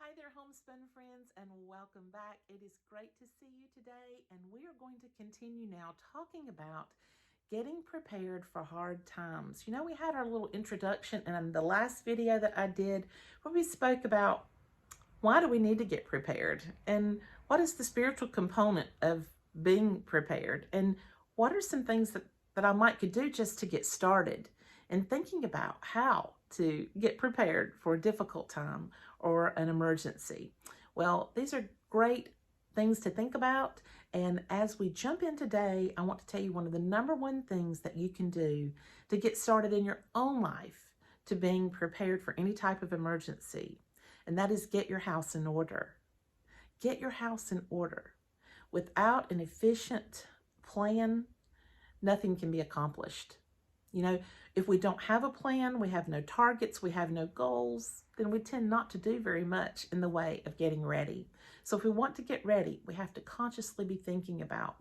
Hi there, Homespun Friends, and welcome back. It is great to see you today, and we are going to continue now talking about getting prepared for hard times. You know, we had our little introduction in the last video that I did where we spoke about why do we need to get prepared and what is the spiritual component of being prepared and what are some things that I might could do just to get started and thinking about how to get prepared for a difficult time or an emergency. Well, these are great things to think about. And as we jump in today, I want to tell you one of the number one things that you can do to get started in your own life to being prepared for any type of emergency. And that is get your house in order. Get your house in order. Without an efficient plan, nothing can be accomplished. You know, if we don't have a plan, we have no targets, we have no goals, then we tend not to do very much in the way of getting ready. So if we want to get ready, we have to consciously be thinking about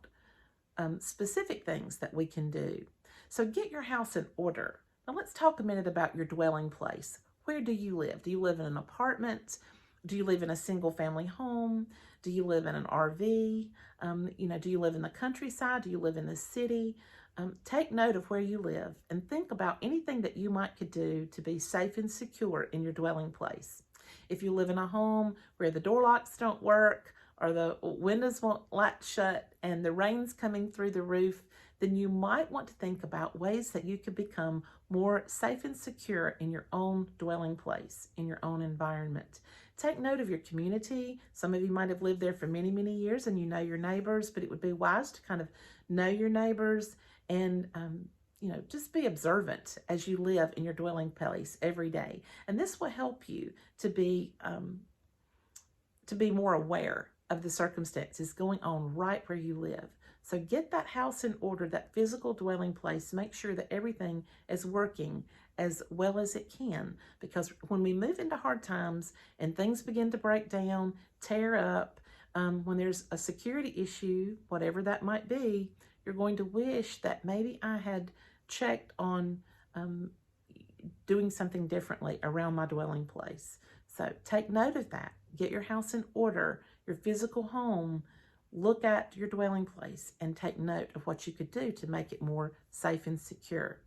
specific things that we can do. So get your house in order. Now let's talk a minute about your dwelling place. Where do you live? Do you live in an apartment? Do you live in a single family home? Do you live in an RV? Do you live in the countryside? Do you live in the city? Take note of where you live and think about anything that you might could do to be safe and secure in your dwelling place. If you live in a home where the door locks don't work or the windows won't latch shut and the rain's coming through the roof, then you might want to think about ways that you could become more safe and secure in your own dwelling place, in your own environment. Take note of your community. Some of you might have lived there for many, many years and you know your neighbors, but it would be wise to kind of know your neighbors and just be observant as you live in your dwelling place every day. And this will help you to be more aware of the circumstances going on right where you live. So get that house in order, that physical dwelling place. Make sure that everything is working as well as it can, because when we move into hard times and things begin to break down, tear up, when there's a security issue, whatever that might be, you're going to wish that maybe I had checked on doing something differently around my dwelling place. So take note of that. Get your house in order, your physical home. Look at your dwelling place and take note of what you could do to make it more safe and secure.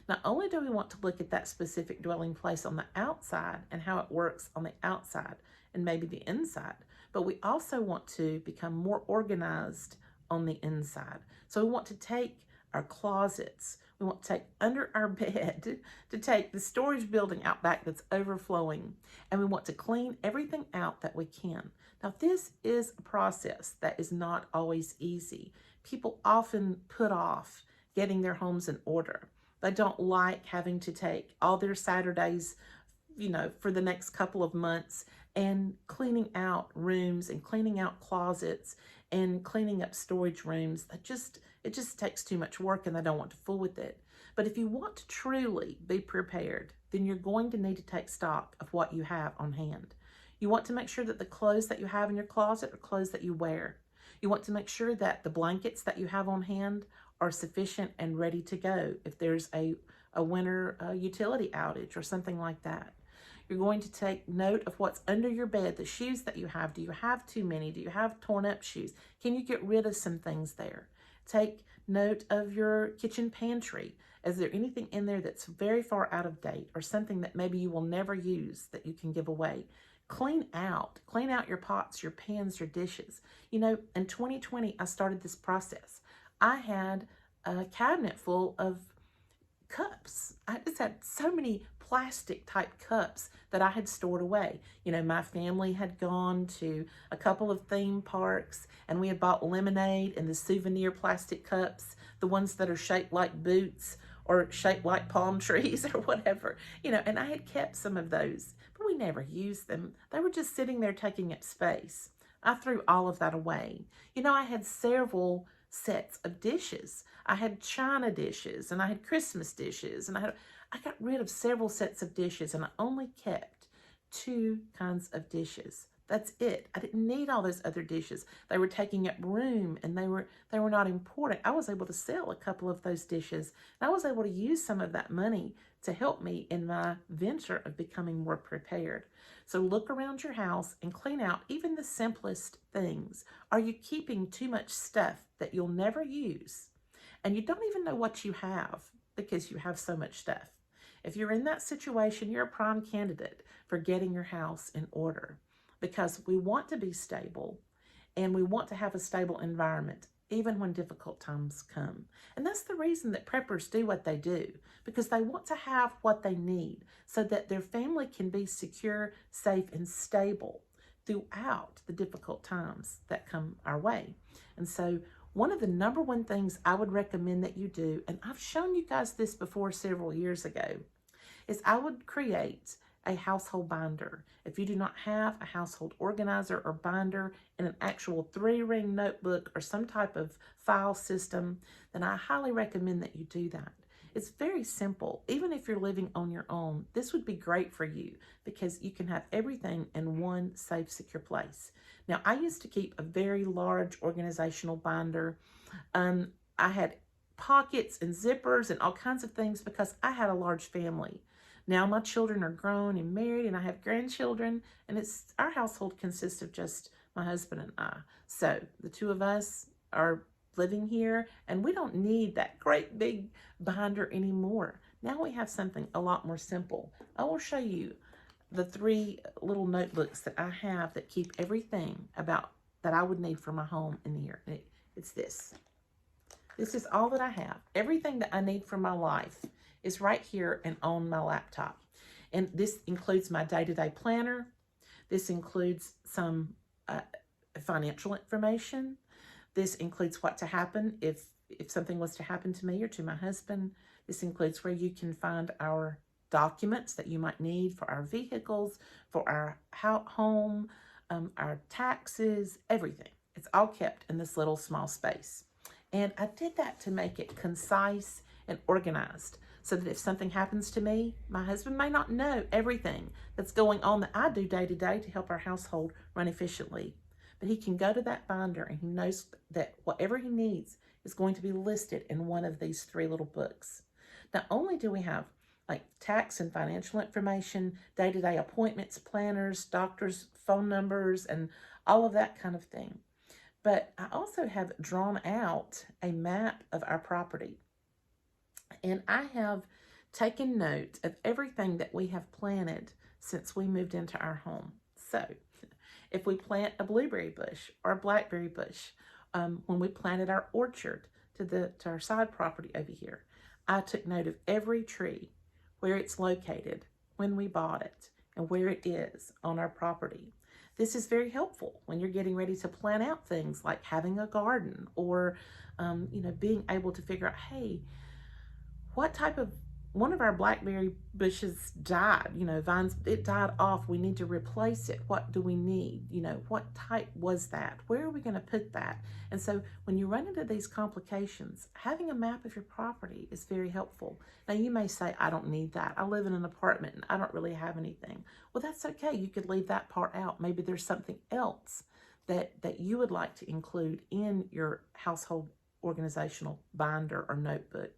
Not only do we want to look at that specific dwelling place on the outside and how it works on the outside and maybe the inside, but we also want to become more organized on the inside. So we want to take our closets, we want to take under our bed, to take the storage building out back that's overflowing, and we want to clean everything out that we can. Now, this is a process that is not always easy. People often put off getting their homes in order. They don't like having to take all their Saturdays, for the next couple of months and cleaning out rooms and cleaning out closets and cleaning up storage rooms. It just takes too much work and they don't want to fool with it. But if you want to truly be prepared, then you're going to need to take stock of what you have on hand. You want to make sure that the clothes that you have in your closet are clothes that you wear. You want to make sure that the blankets that you have on hand are sufficient and ready to go if there's a winter utility outage or something like that. You're going to take note of what's under your bed, the shoes that you have. Do you have too many? Do you have torn up shoes? Can you get rid of some things there? Take note of your kitchen pantry. Is there anything in there that's very far out of date or something that maybe you will never use that you can give away? Clean out your pots, your pans, your dishes. In 2020, I started this process. I had a cabinet full of cups. I just had so many plastic type cups that I had stored away. My family had gone to a couple of theme parks and we had bought lemonade in the souvenir plastic cups, the ones that are shaped like boots or shaped like palm trees or whatever, and I had kept some of those, but we never used them. They were just sitting there taking up space. I threw all of that away. I had several sets of dishes. I had china dishes and I had Christmas dishes and I got rid of several sets of dishes and I only kept 2 kinds of dishes. That's it. I didn't need all those other dishes. They were taking up room and they were not important. I was able to sell a couple of those dishes and I was able to use some of that money to help me in my venture of becoming more prepared. So look around your house and clean out even the simplest things. Are you keeping too much stuff that you'll never use? And you don't even know what you have because you have so much stuff. If you're in that situation, you're a prime candidate for getting your house in order, because we want to be stable and we want to have a stable environment even when difficult times come. And that's the reason that preppers do what they do, because they want to have what they need so that their family can be secure, safe, and stable throughout the difficult times that come our way. And so one of the number one things I would recommend that you do, and I've shown you guys this before several years ago, is I would create a household binder. If you do not have a household organizer or binder in an actual 3-ring notebook or some type of file system, then I highly recommend that you do that. It's very simple. Even if you're living on your own, this would be great for you because you can have everything in one safe, secure place. Now, I used to keep a very large organizational binder. I had pockets and zippers and all kinds of things because I had a large family. Now my children are grown and married and I have grandchildren, and our household consists of just my husband and I. So the two of us are living here and we don't need that great big binder anymore. Now we have something a lot more simple. I will show you the 3 little notebooks that I have that keep everything about that I would need for my home in here. It's this. This is all that I have. Everything that I need for my life is right here and on my laptop. And this includes my day-to-day planner. This includes some financial information. This includes what to happen if something was to happen to me or to my husband. This includes where you can find our documents that you might need for our vehicles, for our home, our taxes, everything. It's all kept in this little small space. And I did that to make it concise and organized so that if something happens to me, my husband may not know everything that's going on that I do day to day to help our household run efficiently. But he can go to that binder and he knows that whatever he needs is going to be listed in one of these 3 little books. Not only do we have like tax and financial information, day-to-day appointments, planners, doctors' phone numbers, and all of that kind of thing, but I also have drawn out a map of our property. And I have taken note of everything that we have planted since we moved into our home. So if we plant a blueberry bush or a blackberry bush, when we planted our orchard to our side property over here, I took note of every tree, where it's located, when we bought it, and where it is on our property. This is very helpful when you're getting ready to plan out things like having a garden or, being able to figure out, hey, what type of, one of our blackberry bushes died, vines, it died off. We need to replace it. What do we need? What type was that? Where are we going to put that? And so when you run into these complications, having a map of your property is very helpful. Now you may say, I don't need that. I live in an apartment and I don't really have anything. Well, that's okay. You could leave that part out. Maybe there's something else that you would like to include in your household organizational binder or notebook.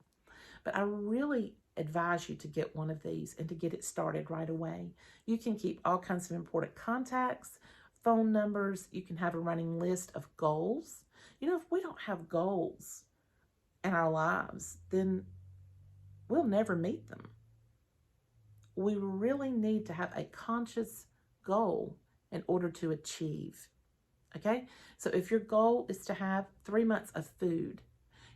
But I really advise you to get one of these and to get it started right away. You can keep all kinds of important contacts, phone numbers. You can have a running list of goals. If we don't have goals in our lives, then we'll never meet them. We really need to have a conscious goal in order to achieve. Okay? So if your goal is to have 3 months of food,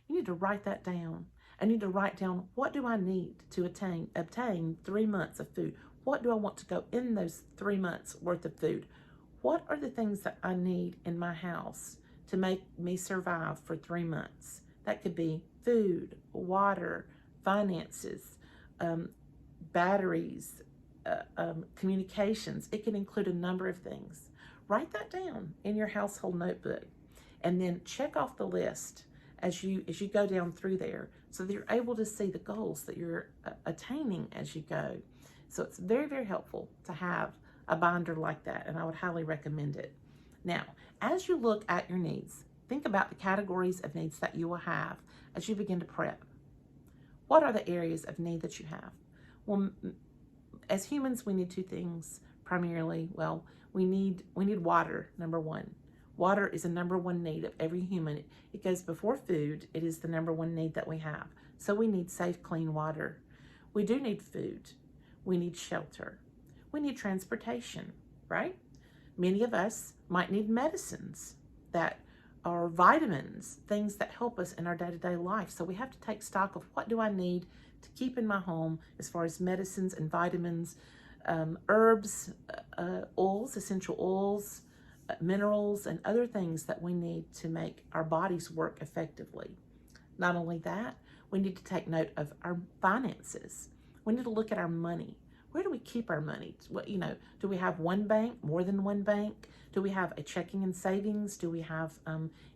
you need to write that down. I need to write down, what do I need to obtain 3 months of food? What do I want to go in those 3 months worth of food? What are the things that I need in my house to make me survive for 3 months? That could be food, water, finances, batteries, communications. It can include a number of things. Write that down in your household notebook and then check off the list as you go down through there so that you're able to see the goals that you're attaining as you go. So it's very, very helpful to have a binder like that, and I would highly recommend it. Now, as you look at your needs, think about the categories of needs that you will have as you begin to prep. What are the areas of need that you have? Well, as humans, we need two things primarily. Well, we need water, number one. Water is a number one need of every human. It goes before food. It is the number one need that we have. So we need safe, clean water. We do need food. We need shelter. We need transportation, right? Many of us might need medicines that are vitamins, things that help us in our day-to-day life. So we have to take stock of what do I need to keep in my home as far as medicines and vitamins, herbs, oils, essential oils, minerals, and other things that we need to make our bodies work effectively. Not only that, we need to take note of our finances. We need to look at our money. Where do we keep our money? What, do we have one bank, more than one bank? Do we have a checking and savings? Do we have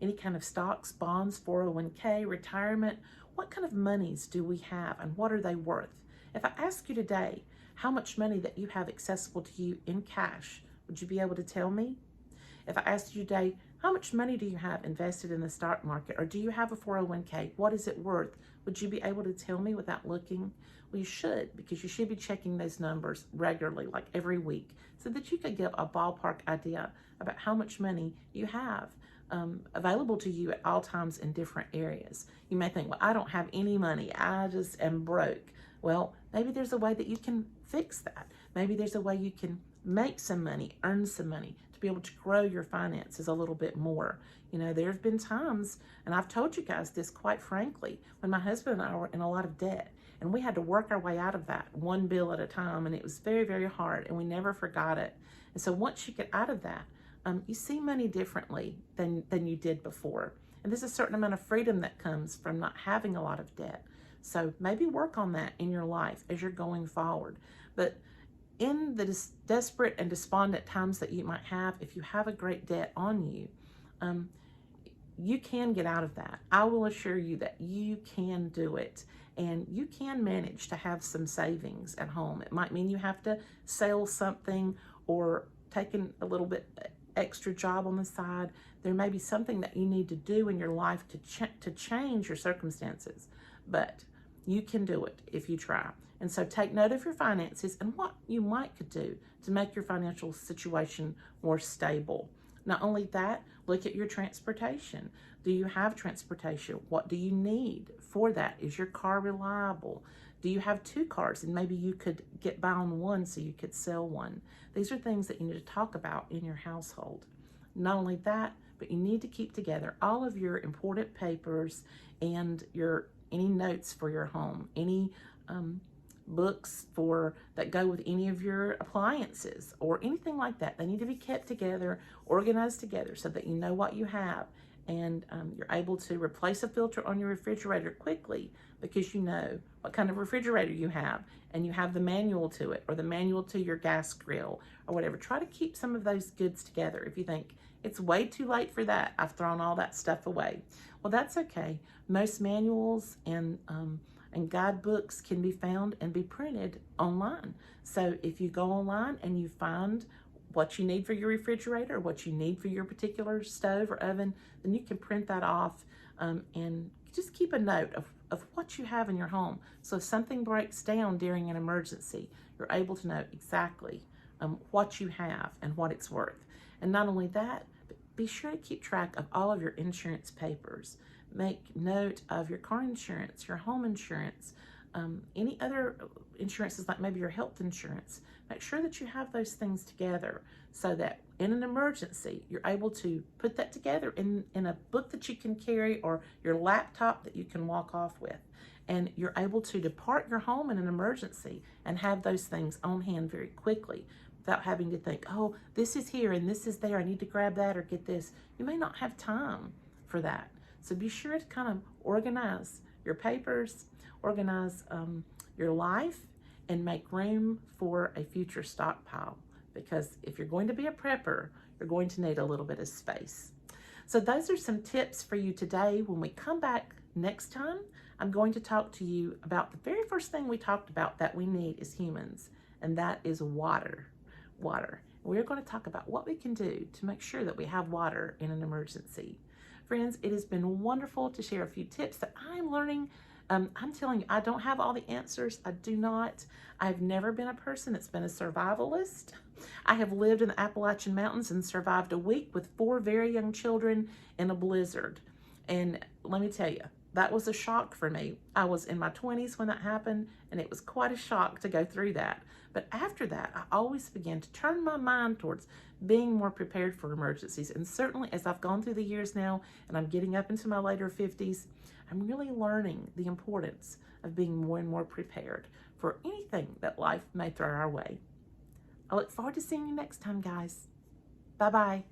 any kind of stocks, bonds, 401k, retirement? What kind of monies do we have and what are they worth? If I ask you today how much money that you have accessible to you in cash, would you be able to tell me? If I asked you today, how much money do you have invested in the stock market, or do you have a 401k? What is it worth? Would you be able to tell me without looking? Well, you should, because you should be checking those numbers regularly, like every week, so that you could get a ballpark idea about how much money you have available to you at all times in different areas. You may think, well, I don't have any money. I just am broke. Well, maybe there's a way that you can fix that. Maybe there's a way you can make some money, earn some money, to be able to grow your finances a little bit more. There have been times, and I've told you guys this quite frankly, when my husband and I were in a lot of debt, and we had to work our way out of that one bill at a time, and it was very, very hard, and we never forgot it. And so once you get out of that, you see money differently than you did before. And there's a certain amount of freedom that comes from not having a lot of debt. So maybe work on that in your life as you're going forward. But in the desperate and despondent times that you might have, if you have a great debt on you, you can get out of that. I will assure you that you can do it, and you can manage to have some savings at home. It might mean you have to sell something or take a little bit extra job on the side. There may be something that you need to do in your life to change your circumstances, but you can do it if you try. And so take note of your finances and what you might could do to make your financial situation more stable. Not only that, look at your transportation. Do you have transportation? What do you need for that? Is your car reliable? Do you have two cars and maybe you could get by on one so you could sell one? These are things that you need to talk about in your household. Not only that, but you need to keep together all of your important papers and any notes for your home, any books that go with any of your appliances or anything like that. They need to be kept together, organized together, so that you know what you have, and you're able to replace a filter on your refrigerator quickly because you know what kind of refrigerator you have, and you have the manual to it or the manual to your gas grill or whatever. Try to keep some of those goods together. If you think it's way too late for that, I've thrown all that stuff away, well, that's okay. Most manuals and guidebooks can be found and be printed online. So if you go online and you find what you need for your refrigerator, what you need for your particular stove or oven, then you can print that off and just keep a note of what you have in your home. So if something breaks down during an emergency, you're able to know exactly what you have and what it's worth. And not only that, but be sure to keep track of all of your insurance papers. Make note of your car insurance, your home insurance, any other insurances like maybe your health insurance. Make sure that you have those things together so that in an emergency, you're able to put that together in a book that you can carry or your laptop that you can walk off with. And you're able to depart your home in an emergency and have those things on hand very quickly without having to think, oh, this is here and this is there. I need to grab that or get this. You may not have time for that. So be sure to kind of organize your papers, organize your life, and make room for a future stockpile. Because if you're going to be a prepper, you're going to need a little bit of space. So those are some tips for you today. When we come back next time, I'm going to talk to you about the very first thing we talked about that we need as humans, and that is water. Water. We're going to talk about what we can do to make sure that we have water in an emergency. Friends, it has been wonderful to share a few tips that I'm learning I'm telling you, I don't have all the answers. I do not. I've never been a person that's been a survivalist. I have lived in the Appalachian Mountains and survived a week with 4 very young children in a blizzard. And let me tell you, that was a shock for me. I was in my 20s when that happened, and it was quite a shock to go through that. But after that, I always began to turn my mind towards being more prepared for emergencies. And certainly as I've gone through the years now, and I'm getting up into my later 50s, I'm really learning the importance of being more and more prepared for anything that life may throw our way. I look forward to seeing you next time, guys. Bye-bye.